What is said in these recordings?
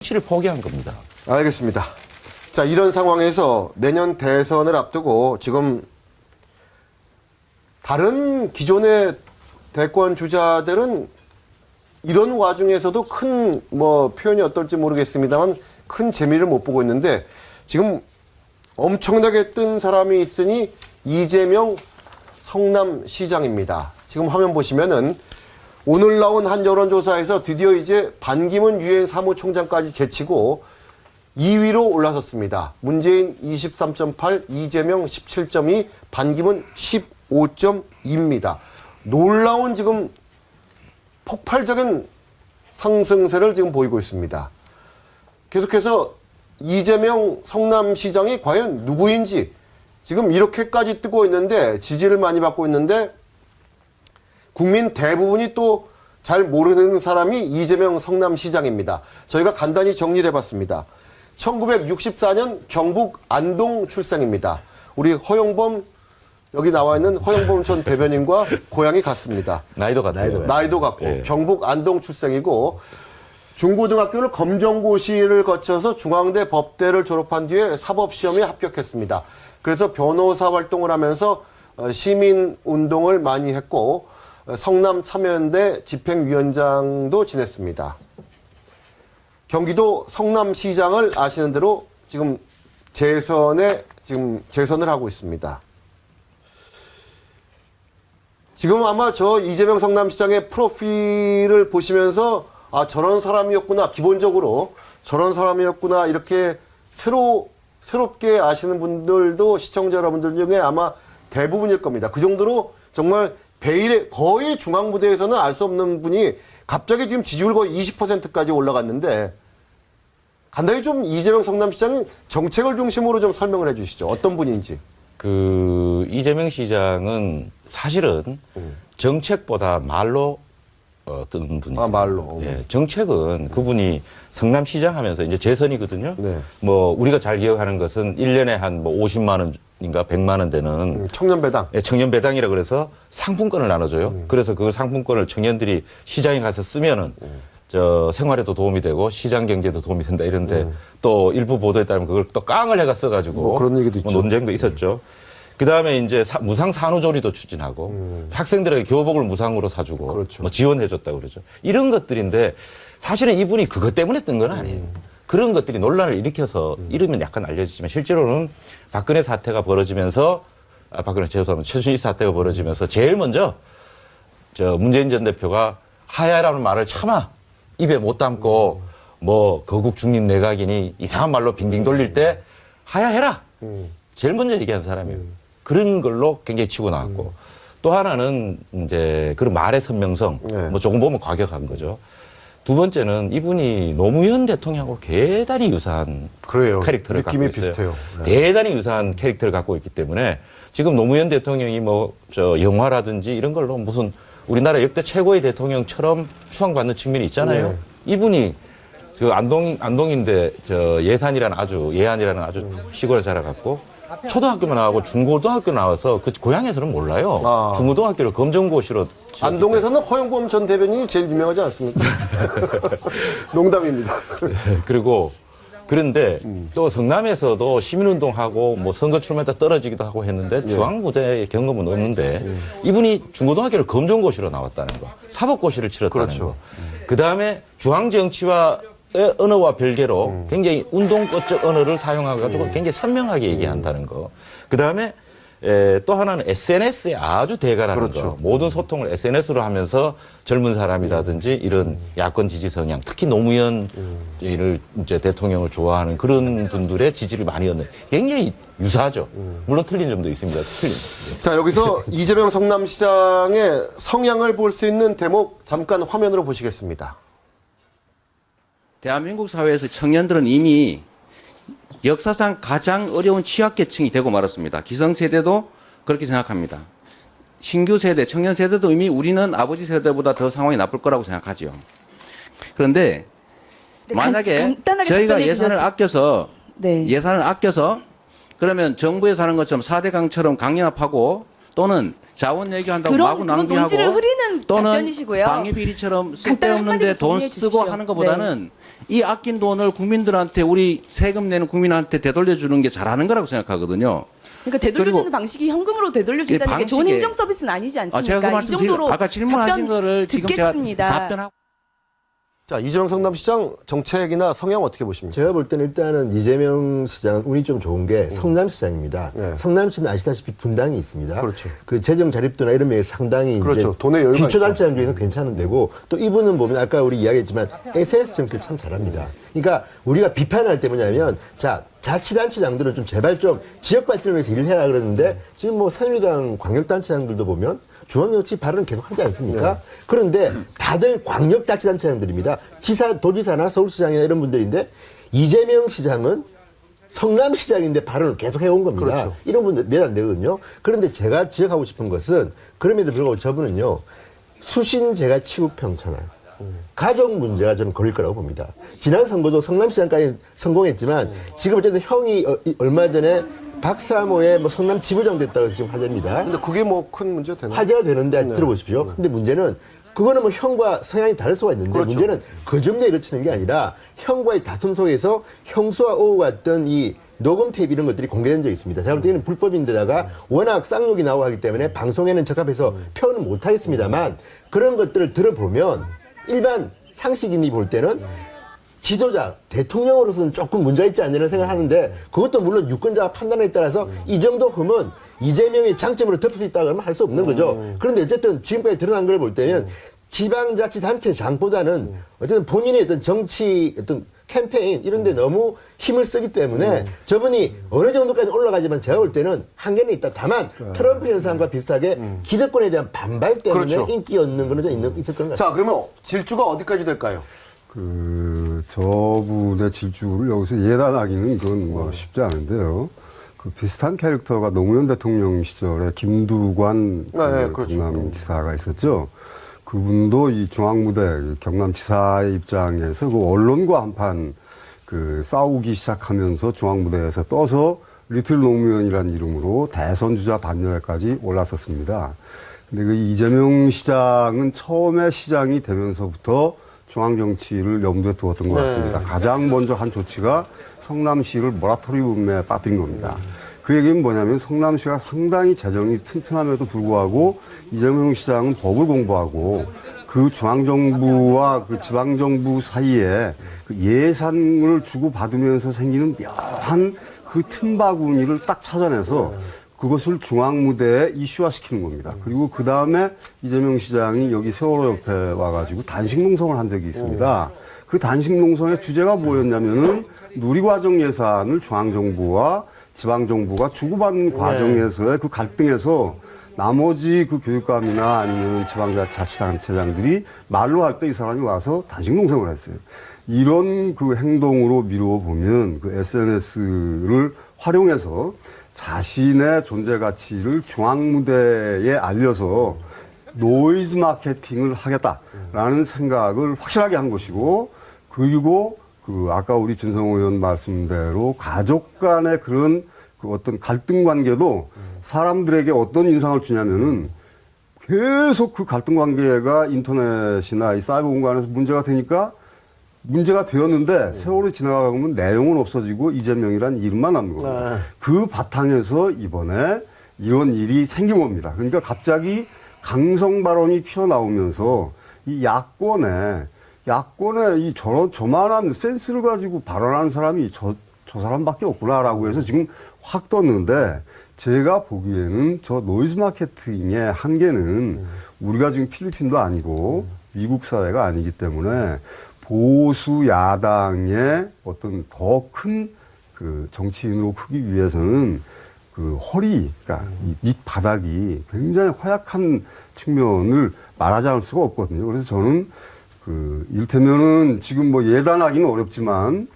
정치를 포기한 겁니다. 알겠습니다. 자, 이런 상황에서 내년 대선을 앞두고 지금 다른 기존의 대권 주자들은 이런 와중에서도 큰 표현이 어떨지 모르겠습니다만 큰 재미를 못 보고 있는데 지금 엄청나게 뜬 사람이 있으니 이재명 성남시장입니다. 지금 화면 보시면은 오늘 나온 한 여론조사에서 드디어 이제 반기문 유엔 사무총장까지 제치고 2위로 올라섰습니다. 문재인 23.8, 이재명 17.2, 반기문 15.2입니다. 놀라운 지금 폭발적인 상승세를 지금 보이고 있습니다. 계속해서 이재명 성남시장이 과연 누구인지 지금 이렇게까지 뜨고 있는데 지지를 많이 받고 있는데 국민 대부분이 또 잘 모르는 사람이 이재명 성남시장입니다. 저희가 간단히 정리를 해봤습니다. 1964년 경북 안동 출생입니다. 우리 허용범 여기 나와 있는 허용범 전 대변인과 고향이 같습니다. 나이도 같아요. 나이도 같고 예. 경북 안동 출생이고 중고등학교를 검정고시를 거쳐서 중앙대 법대를 졸업한 뒤에 사법시험에 합격했습니다. 그래서 변호사 활동을 하면서 시민운동을 많이 했고 성남참여연대 집행위원장도 지냈습니다. 경기도 성남시장을 아시는 대로 지금 재선을 하고 있습니다. 지금 아마 저 이재명 성남시장의 프로필을 보시면서 아, 저런 사람이었구나. 기본적으로 저런 사람이었구나. 이렇게 새롭게 아시는 분들도 시청자 여러분들 중에 아마 대부분일 겁니다. 그 정도로 정말 베일의 거의 중앙부대에서는 알 수 없는 분이 갑자기 지금 지지율 거의 20%까지 올라갔는데 간단히 좀 이재명 성남시장은 정책을 중심으로 좀 설명을 해 주시죠. 어떤 분인지. 이재명 시장은 사실은 정책보다 말로 뜨는 분이죠. 아, 말로. 예, 정책은 그분이 성남시장 하면서 이제 재선이거든요. 네. 우리가 잘 기억하는 것은 1년에 한 50만 원인가 100만 원 되는 청년배당. 예, 청년배당이라 그래서 상품권을 나눠줘요. 그래서 그 상품권을 청년들이 시장에 가서 쓰면은 저 생활에도 도움이 되고 시장 경제도 도움이 된다 이런데 또 일부 보도에 따르면 그걸 또 깡을 해가 써가지고 그런 얘기도 있죠. 논쟁도 있었죠. 그 다음에 이제 무상 산후조리도 추진하고 학생들에게 교복을 무상으로 사주고 그렇죠. 지원해줬다고 그러죠. 이런 것들인데 사실은 이분이 그것 때문에 뜬 건 아니에요. 그런 것들이 논란을 일으켜서 이름은 약간 알려지지만 실제로는 박근혜 사태가 벌어지면서 죄송합니다. 최순실 사태가 벌어지면서 제일 먼저 저 문재인 전 대표가 하야라는 말을 차마 입에 못 담고 거국 중립 내각이니 이상한 말로 빙빙 돌릴 때 하야해라. 제일 먼저 얘기한 사람이에요. 그런 걸로 굉장히 치고 나왔고 또 하나는 이제 그런 말의 선명성 네. 조금 보면 과격한 거죠. 두 번째는 이분이 노무현 대통령하고 대단히 유사한 그래요. 캐릭터를 갖고 느낌이 있어요. 비슷해요. 네. 대단히 유사한 캐릭터를 갖고 있기 때문에 지금 노무현 대통령이 영화라든지 이런 걸로 무슨 우리나라 역대 최고의 대통령처럼 추앙받는 측면이 있잖아요. 네. 이분이 안동인데 예산이라는 아주 시골에 자라갔고 초등학교만 나가고 중고등학교 나와서 그 고향에서는 몰라요. 아. 중고등학교를 검정고시로 안동에서는 허용범 전 대변인이 제일 유명하지 않습니까? 농담입니다. 그런데 또 성남에서도 시민운동하고 선거 출마했다 떨어지기도 하고 했는데 중앙부대의 경험은 없는데 이분이 중고등학교를 검정고시로 나왔다는 거, 사법고시를 치렀다는 그렇죠. 거. 그다음에 중앙정치와 언어와 별개로 굉장히 운동권적 언어를 사용해가지고 굉장히 선명하게 얘기한다는 거. 그다음에 또 하나는 SNS에 아주 대가라는 그렇죠. 거. 모든 소통을 SNS로 하면서 젊은 사람이라든지 이런 야권 지지 성향, 특히 노무현을 이제 대통령을 좋아하는 그런 분들의 지지를 많이 얻는 굉장히 유사하죠. 물론 틀린 점도 있습니다. 자, 여기서 이재명 성남시장의 성향을 볼 수 있는 대목 잠깐 화면으로 보시겠습니다. 대한민국 사회에서 청년들은 이미 역사상 가장 어려운 취약계층이 되고 말았습니다. 기성세대도 그렇게 생각합니다. 신규 세대, 청년 세대도 이미 우리는 아버지 세대보다 더 상황이 나쁠 거라고 생각하죠. 그런데 만약에 저희가 예산을 아껴서 그러면 정부에서 하는 것처럼 4대 강처럼 강연합하고 또는 자원 얘기한다고 마구 낭비하고 논지를 흐리는 또는 답변이시고요. 방위비리처럼 간단한 쓸데없는데 한마디로 돈 정리해 쓰고 주십시오. 하는 것보다는 이 아낀 돈을 국민들한테 우리 세금 내는 국민한테 되돌려주는 게 잘하는 거라고 생각하거든요. 그러니까 되돌려주는 그리고 방식이 현금으로 되돌려준다는 이 게 좋은 방식에- 행정 서비스는 아니지 않습니까? 제가 그 이 말씀 정도로 아까 질문하신 답변 거를 지금 제가 듣겠습니다. 답변하고. 자, 이재명 성남시장 정책이나 성향 어떻게 보십니까? 제가 볼 때는 일단은 이재명 시장은 운이 좀 좋은 게 성남시장입니다. 네. 성남시는 아시다시피 분당이 있습니다. 그렇죠. 그 재정 자립도나 이런 면에서 상당히 그렇죠. 이제 돈의 여유가 기초단체장 중에서 괜찮은 데고 또 이분은 보면 아까 우리 이야기했지만 SNS 정치를 참 잘합니다. 그러니까 우리가 비판할 때 뭐냐면 자 자치단체장들은 좀 제발 좀 지역 발전을 위해서 일을 해라 그러는데 지금 뭐 새누리당 광역단체장들도 보면 중앙정치 발언을 계속 하지 않습니까? 그런데 다들 광역자치단체장들입니다. 지사, 도지사나 서울시장이나 이런 분들인데 이재명 시장은 성남시장인데 발언을 계속 해온 겁니다. 그렇죠. 이런 분들 몇 안 되거든요. 그런데 제가 지적하고 싶은 것은 그럼에도 불구하고 저분은요. 수신제가 치우평천할 가족 문제가 저는 걸릴 거라고 봅니다. 지난 선거도 성남시장까지 성공했지만 지금 어쨌든 형이 얼마 전에 박사모의 뭐 성남 지부장 됐다고 지금 화제입니다. 근데 그게 뭐 큰 문제 되나요? 화제가 되는데 들어보십시오. 근데 문제는 그거는 뭐 형과 성향이 다를 수가 있는데 그렇죠. 문제는 그 정도에 그치는 게 아니라 형과의 다툼 속에서 형수와 오고 갔던 이 녹음 테이프 이런 것들이 공개된 적이 있습니다. 제가 볼 때는 불법인데다가 워낙 쌍욕이 나오고 하기 때문에 방송에는 적합해서 표현을 못 하겠습니다만 그런 것들을 들어보면 일반 상식인이 볼 때는 지도자, 대통령으로서는 조금 문제가 있지 않냐는 생각을 하는데 그것도 물론 유권자가 판단에 따라서 이 정도 흠은 이재명의 장점으로 덮을 수 있다 그러면 할 수 없는 거죠. 그런데 어쨌든 지금까지 드러난 걸 볼 때는 지방자치단체장보다는 어쨌든 본인의 어떤 정치 어떤 캠페인 이런 데 너무 힘을 쓰기 때문에 저분이 어느 정도까지 올라가지만 제가 볼 때는 한계는 있다. 다만 트럼프 현상과 비슷하게 기득권에 대한 반발 때문에 그렇죠. 인기 얻는 거는 좀 있을 것 같아요. 자, 그러면 질주가 어디까지 될까요? 저분의 질주를 여기서 예단하기는 그건 뭐 쉽지 않은데요. 그 비슷한 캐릭터가 노무현 대통령 시절에 김두관 네, 그렇죠. 경남지사가 있었죠. 그분도 이 중앙무대 경남지사의 입장에서 그 언론과 한판 그 싸우기 시작하면서 중앙무대에서 떠서 리틀 노무현이라는 이름으로 대선 주자 반열에까지 올랐었습니다. 근데 그 이재명 시장은 처음에 시장이 되면서부터 중앙 정치를 염두에 두었던 것 같습니다. 가장 먼저 한 조치가 성남시를 모라토리움에 빠뜨린 겁니다. 그 얘기는 뭐냐면 성남시가 상당히 재정이 튼튼함에도 불구하고 이재명 시장은 법을 공부하고 그 중앙정부와 그 지방정부 사이에 그 예산을 주고받으면서 생기는 묘한 그 틈바구니를 딱 찾아내서 그것을 중앙무대에 이슈화시키는 겁니다. 그리고 그 다음에 이재명 시장이 여기 세월호 옆에 와가지고 단식농성을 한 적이 있습니다. 그 단식농성의 주제가 뭐였냐면은 누리과정 예산을 중앙정부와 지방정부가 주고받는 과정에서의 그 갈등에서 나머지 그 교육감이나 아니면 지방자치단체장들이 말로 할 때 이 사람이 와서 단식농성을 했어요. 이런 그 행동으로 미루어 보면 그 SNS를 활용해서 자신의 존재 가치를 중앙무대에 알려서 노이즈 마케팅을 하겠다라는 생각을 확실하게 한 것이고, 그리고 그 아까 우리 준성호 의원 말씀대로 가족 간의 그런 그 어떤 갈등 관계도 사람들에게 어떤 인상을 주냐면은 계속 그 갈등 관계가 인터넷이나 이 사이버 공간에서 문제가 되니까 문제가 되었는데 세월이 지나가면 내용은 없어지고 이재명이란 이름만 남는 겁니다. 그 바탕에서 이번에 이런 일이 생긴 겁니다. 그러니까 갑자기 강성 발언이 튀어나오면서 이 야권에 이 저만한 센스를 가지고 발언하는 사람이 저 사람밖에 없구나라고 해서 지금 확 떴는데, 제가 보기에는 저 노이즈 마케팅의 한계는 우리가 지금 필리핀도 아니고 미국 사회가 아니기 때문에 보수 야당의 어떤 더 큰 그 정치인으로 크기 위해서는 그 허리, 그러니까 이 밑바닥이 굉장히 허약한 측면을 말하지 않을 수가 없거든요. 그래서 저는 그 이를테면은 지금 뭐 예단하기는 어렵지만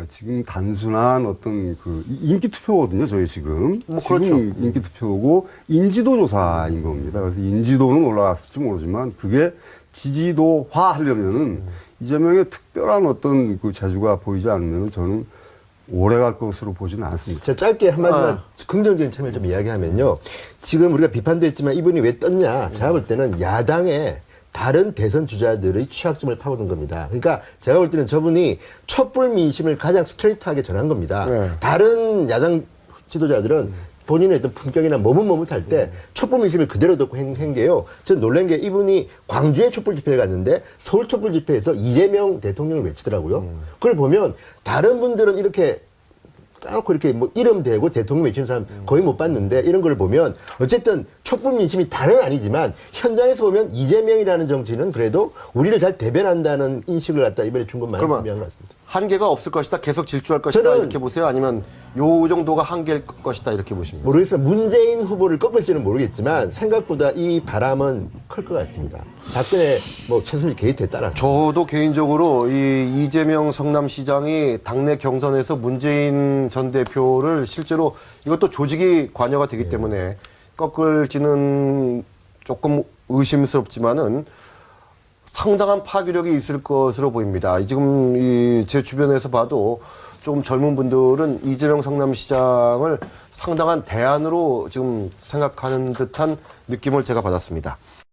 지금 단순한 어떤 그 인기 투표거든요. 저희 지금 그렇죠. 지금 인기 투표고 인지도 조사인 겁니다. 그래서 인지도는 올라갔을지 모르지만 그게 지지도화 하려면은 이재명의 특별한 어떤 그 재주가 보이지 않으면 저는 오래 갈 것으로 보지는 않습니다. 제가 짧게 한마디만 긍정적인 측면을 좀 이야기하면요. 지금 우리가 비판도 했지만 이분이 왜 떴냐. 제가 볼 때는 야당의 다른 대선 주자들의 취약점을 파고든 겁니다. 그러니까 제가 볼 때는 저분이 촛불 민심을 가장 스트레이트하게 전한 겁니다. 네. 다른 야당 지도자들은 본인의 어떤 품격이나 머뭇머뭇할 때 촛불 민심을 그대로 듣고 한 게요. 전 놀란 게 이분이 광주에 촛불 집회를 갔는데 서울 촛불 집회에서 이재명 대통령을 외치더라고요. 그걸 보면 다른 분들은 이렇게 까놓고 이렇게 뭐 이름 대고 대통령 외치는 사람 거의 못 봤는데 이런 걸 보면 어쨌든 촛불 민심이 다는 아니지만 현장에서 보면 이재명이라는 정치는 그래도 우리를 잘 대변한다는 인식을 갖다 이번에 준 건 많이 그러면 분명한 것 같습니다. 한계가 없을 것이다. 계속 질주할 것이다. 저는 이렇게 보세요. 아니면 요 정도가 한계일 것이다. 이렇게 보십니까? 모르겠어요. 문재인 후보를 꺾을지는 모르겠지만 생각보다 이 바람은 클 것 같습니다. 박근혜 뭐 최순실 게이트에 따라. 저도 개인적으로 이 이재명 성남시장이 당내 경선에서 문재인 전 대표를 실제로 이것도 조직이 관여가 되기 때문에 꺾을지는 조금 의심스럽지만은 상당한 파괴력이 있을 것으로 보입니다. 지금 제 주변에서 봐도 좀 젊은 분들은 이재명 성남시장을 상당한 대안으로 지금 생각하는 듯한 느낌을 제가 받았습니다.